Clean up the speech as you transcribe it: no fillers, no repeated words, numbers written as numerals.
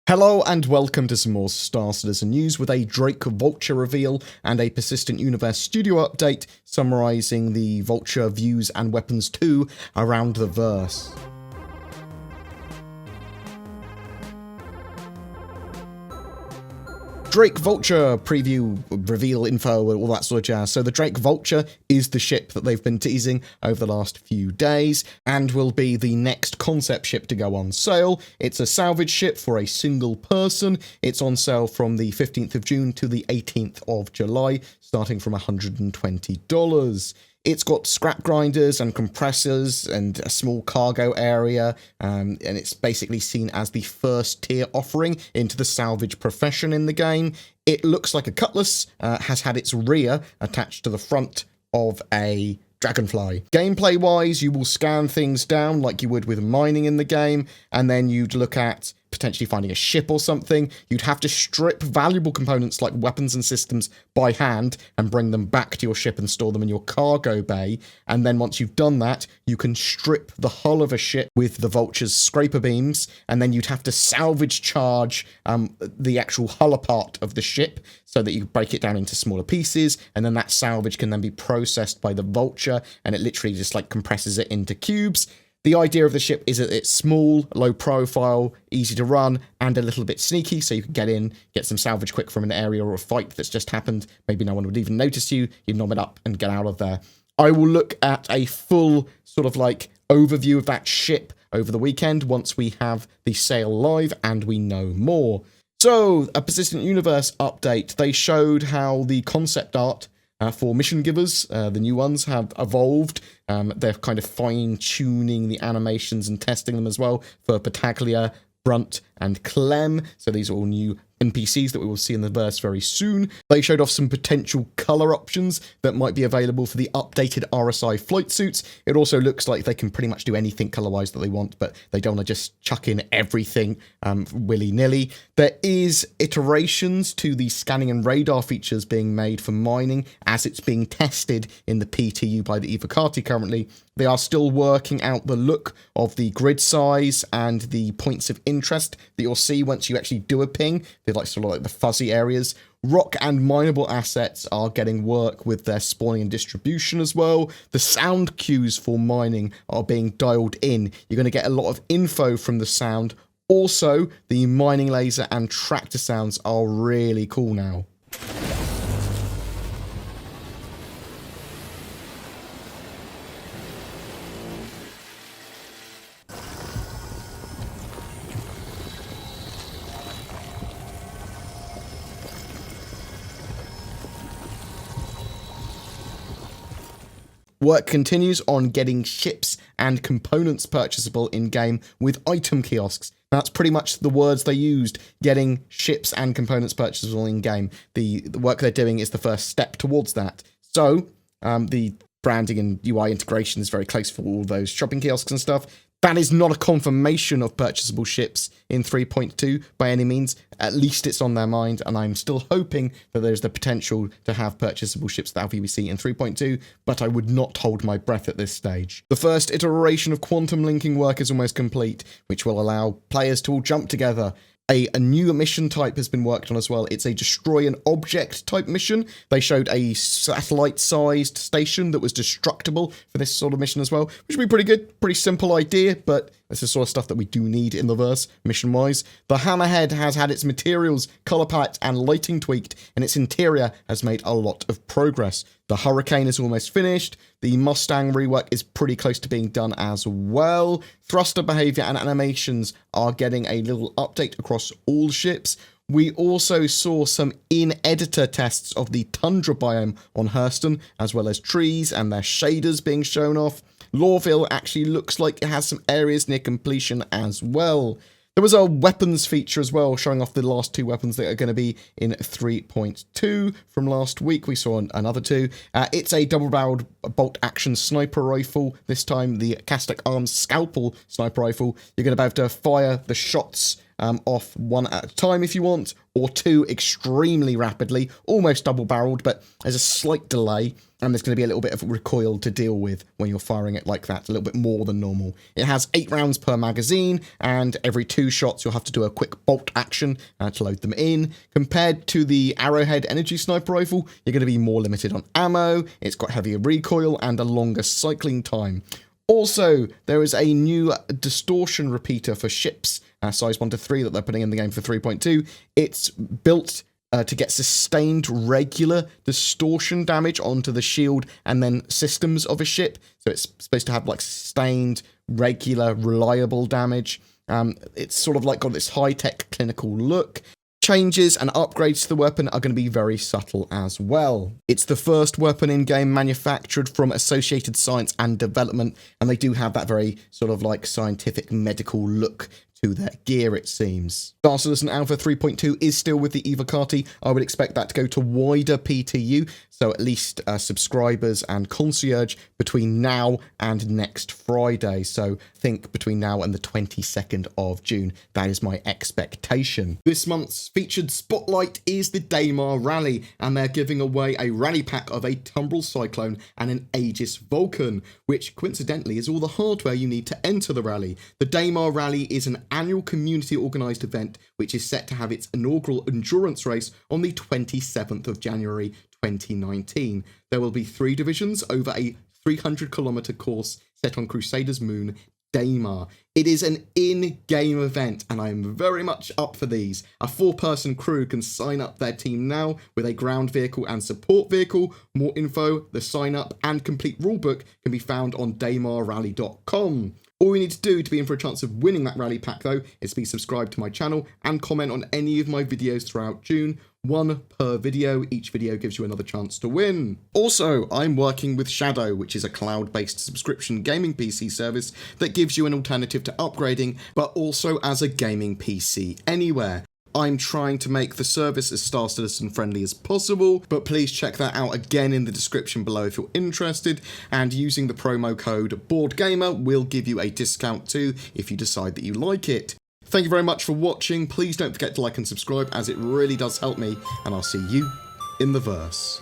Hello and welcome to some more Star Citizen news with a Drake Vulture reveal and a Persistent Universe studio update summarising the Vulture views and weapons 2 around the verse. Drake Vulture preview, reveal info, all that sort of jazz. So the Drake Vulture is the ship that they've been teasing over the last few days and will be the next concept ship to go on sale. It's a salvage ship for a single person. It's on sale from the 15th of June to the 18th of July, starting from $120. It's got scrap grinders and compressors and a small cargo area, and it's basically seen as the first tier offering into the salvage profession in the game. It looks like a cutlass, has had its rear attached to the front of a Dragonfly. Gameplay wise, you will scan things down like you would with mining in the game, and then you'd look at potentially finding a ship or something. You'd have to strip valuable components like weapons and systems by hand and bring them back to your ship and store them in your cargo bay. And then once you've done that, you can strip the hull of a ship with the Vulture's scraper beams, and then you'd have to salvage charge the actual hull part of the ship so that you break it down into smaller pieces, and then that salvage can then be processed by the Vulture, and it literally just like compresses it into cubes. The idea of the ship is that it's small, low profile, easy to run, and a little bit sneaky, so you can get in, get some salvage quick from an area or a fight that's just happened. Maybe no one would even notice you. You knob it up and get out of there. I will look at a full sort of like overview of that ship over the weekend once we have the sale live and we know more. So, a Persistent Universe update. They showed how the concept art for mission givers, the new ones, have evolved. They're kind of fine-tuning the animations and testing them as well for Battaglia, Brunt, and Clem. So these are all new NPCs that we will see in the verse very soon. They showed off some potential colour options that might be available for the updated RSI flight suits. It also looks like they can pretty much do anything colour-wise that they want, but they don't want to just chuck in everything willy-nilly. There is iterations to the scanning and radar features being made for mining as it's being tested in the PTU by the Evocati currently. They are still working out the look of the grid size and the points of interest that you'll see once you actually do a ping. They're like sort of like the fuzzy areas. Rock and mineable assets are getting work with their spawning and distribution as well. The sound cues for mining are being dialed in. You're going to get a lot of info from the sound. Also, the mining laser and tractor sounds are really cool now. Work continues on getting ships and components purchasable in-game with item kiosks. That's pretty much the words they used, getting ships and components purchasable in-game. The work they're doing is the first step towards that. So, the branding and UI integration is very close for all those shopping kiosks and stuff. That is not a confirmation of purchasable ships in 3.2 by any means. At least it's on their mind, and I'm still hoping that there's the potential to have purchasable ships without VBC in 3.2, but I would not hold my breath at this stage. The first iteration of quantum linking work is almost complete, which will allow players to all jump together. A new mission type has been worked on as well. It's a destroy an object type mission. They showed a satellite-sized station that was destructible for this sort of mission as well, which would be pretty good. Pretty simple idea, but this is sort of stuff that we do need in the verse, mission-wise. The Hammerhead has had its materials, colour palette, and lighting tweaked, and its interior has made a lot of progress. The Hurricane is almost finished. The Mustang rework is pretty close to being done as well. Thruster behaviour and animations are getting a little update across all ships. We also saw some in-editor tests of the Tundra Biome on Hurston, as well as trees and their shaders being shown off. Lawville actually looks like it has some areas near completion as well. There was a weapons feature as well, showing off the last two weapons that are going to be in 3.2 from last week. We saw another two. It's a double-barreled bolt-action sniper rifle. This time, the Castic Arms Scalpel sniper rifle. You're going to be able to fire the shots off one at a time if you want, or two extremely rapidly, almost double-barreled, but there's a slight delay, and there's going to be a little bit of recoil to deal with when you're firing it like that, a little bit more than normal. It has 8 rounds per magazine, and every 2 shots you'll have to do a quick bolt action to load them in. Compared to the Arrowhead energy sniper rifle, you're going to be more limited on ammo, it's got heavier recoil, and a longer cycling time. Also, there is a new Distortion Repeater for ships, size 1 to 3, that they're putting in the game for 3.2. It's built to get sustained regular distortion damage onto the shield and then systems of a ship. So it's supposed to have like sustained, regular, reliable damage. It's sort of like got this high-tech clinical look. Changes and upgrades to the weapon are going to be very subtle as well. It's the first weapon in-game manufactured from Associated Science and Development, and they do have that very sort of like scientific medical look to their gear, it seems. Star Citizen Alpha 3.2 is still with the Evocati. I would expect that to go to wider PTU, so at least subscribers and concierge between now and next Friday. So think between now and the 22nd of June. That is my expectation. This month's featured spotlight is the Damar Rally, and they're giving away a rally pack of a Tumbrel Cyclone and an Aegis Vulcan, which coincidentally is all the hardware you need to enter the rally. The Damar Rally is an annual community organised event which is set to have its inaugural endurance race on the 27th of January 2019. There will be 3 divisions over a 300-kilometre course set on Crusader's moon, Damar. It is an in-game event, and I am very much up for these. A 4-person crew can sign up their team now with a ground vehicle and support vehicle. More info, the sign-up and complete rulebook can be found on damarrally.com. All you need to do to be in for a chance of winning that rally pack, though, is be subscribed to my channel and comment on any of my videos throughout June. 1 per video. Each video gives you another chance to win. Also, I'm working with Shadow, which is a cloud-based subscription gaming PC service that gives you an alternative to upgrading, but also as a gaming PC anywhere. I'm trying to make the service as Star Citizen friendly as possible, but please check that out again in the description below if you're interested, and using the promo code BoredGamer will give you a discount too if you decide that you like it. Thank you very much for watching. Please don't forget to like and subscribe, as it really does help me, and I'll see you in the verse.